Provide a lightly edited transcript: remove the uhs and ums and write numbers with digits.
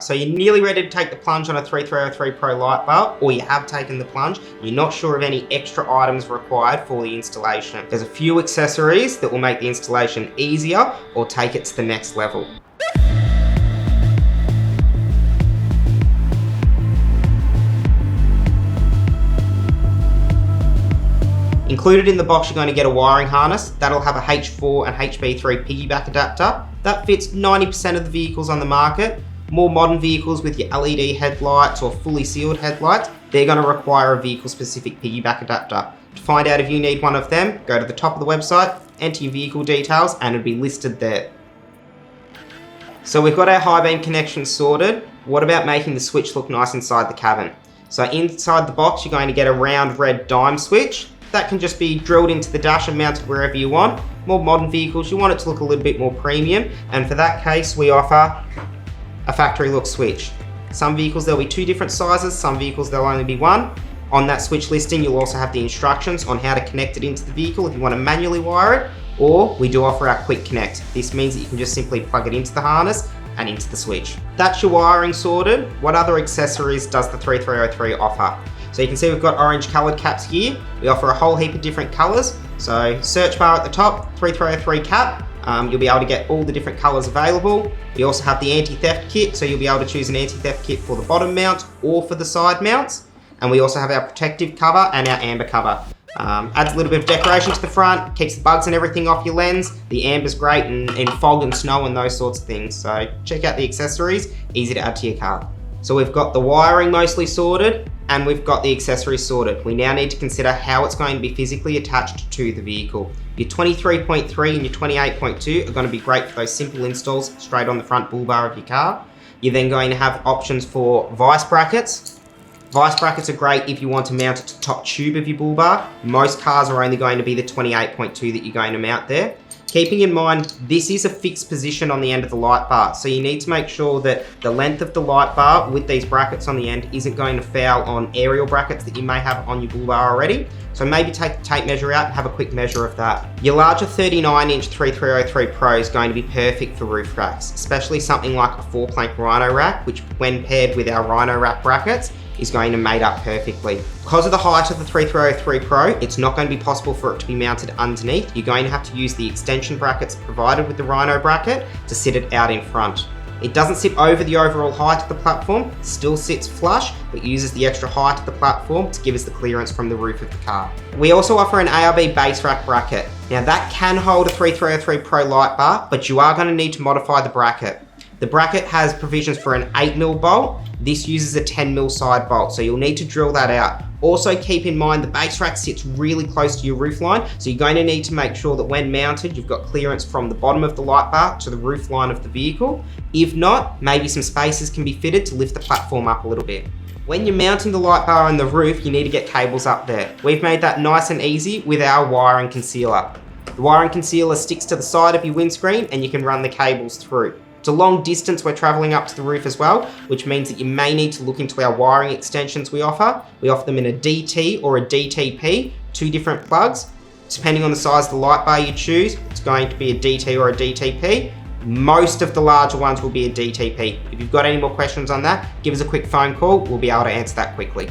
So you're nearly ready to take the plunge on a 3303 Pro light bar, or you have taken the plunge, you're not sure of any extra items required for the installation. There's a few accessories that will make the installation easier or take it to the next level. Included in the box, you're going to get a wiring harness. That'll have a H4 and HB3 piggyback adapter. That fits 90% of the vehicles on the market. More modern vehicles with your LED headlights or fully sealed headlights, they're going to require a vehicle-specific piggyback adapter. To find out if you need one of them, go to the top of the website, enter your vehicle details, and it'll be listed there. So we've got our high beam connection sorted. What about making the switch look nice inside the cabin? So inside the box, you're going to get a round red dime switch. That can just be drilled into the dash and mounted wherever you want. More modern vehicles, you want it to look a little bit more premium, and for that case, we offer a factory look switch. Some vehicles there'll be two different sizes, some vehicles there'll only be one. On that switch listing, you'll also have the instructions on how to connect it into the vehicle if you want to manually wire it, or we do offer our quick connect. This means that you can just simply plug it into the harness and into the switch. That's your wiring sorted. What other accessories does the 3303 offer? So you can see we've got orange coloured caps here. We offer a whole heap of different colours. So search bar at the top, 3303 cap. You'll be able to get all the different colours available. We also have the anti-theft kit, so you'll be able to choose an anti-theft kit for the bottom mount or for the side mounts. And we also have our protective cover and our amber cover. Adds a little bit of decoration to the front, keeps the bugs and everything off your lens. The amber's great in fog and snow and those sorts of things. So check out the accessories, easy to add to your car. So we've got the wiring mostly sorted, and we've got the accessories sorted. We now need to consider how it's going to be physically attached to the vehicle. Your 23.3 and your 28.2 are going to be great for those simple installs straight on the front bull bar of your car. You're then going to have options for vice brackets. Vice brackets are great if you want to mount it to the top tube of your bull bar. Most cars are only going to be the 28.2 that you're going to mount there. Keeping in mind, this is a fixed position on the end of the light bar, so you need to make sure that the length of the light bar with these brackets on the end isn't going to foul on aerial brackets that you may have on your bull bar already. So maybe take the tape measure out and have a quick measure of that. Your larger 39-inch 3303 Pro is going to be perfect for roof racks, especially something like a 4-plank Rhino rack, which when paired with our Rhino rack brackets, is going to mate up perfectly. Because of the height of the 3303 Pro, it's not going to be possible for it to be mounted underneath. You're going to have to use the extension brackets provided with the Rhino bracket to sit it out in front. It doesn't sit over the overall height of the platform, still sits flush, but uses the extra height of the platform to give us the clearance from the roof of the car. We also offer an ARB base rack bracket. Now that can hold a 3303 Pro light bar, but you are going to need to modify the bracket. The bracket has provisions for an 8mm bolt. This uses a 10mm side bolt, so you'll need to drill that out. Also keep in mind the base rack sits really close to your roof line, so you're going to need to make sure that when mounted, you've got clearance from the bottom of the light bar to the roof line of the vehicle. If not, maybe some spaces can be fitted to lift the platform up a little bit. When you're mounting the light bar on the roof, you need to get cables up there. We've made that nice and easy with our wiring concealer. The wiring concealer sticks to the side of your windscreen and you can run the cables through. It's a long distance we're traveling up to the roof as well, which means that you may need to look into our wiring extensions we offer. We offer them in a DT or a DTP, two different plugs. Depending on the size of the light bar you choose, it's going to be a DT or a DTP. Most of the larger ones will be a DTP. If you've got any more questions on that, give us a quick phone call. We'll be able to answer that quickly.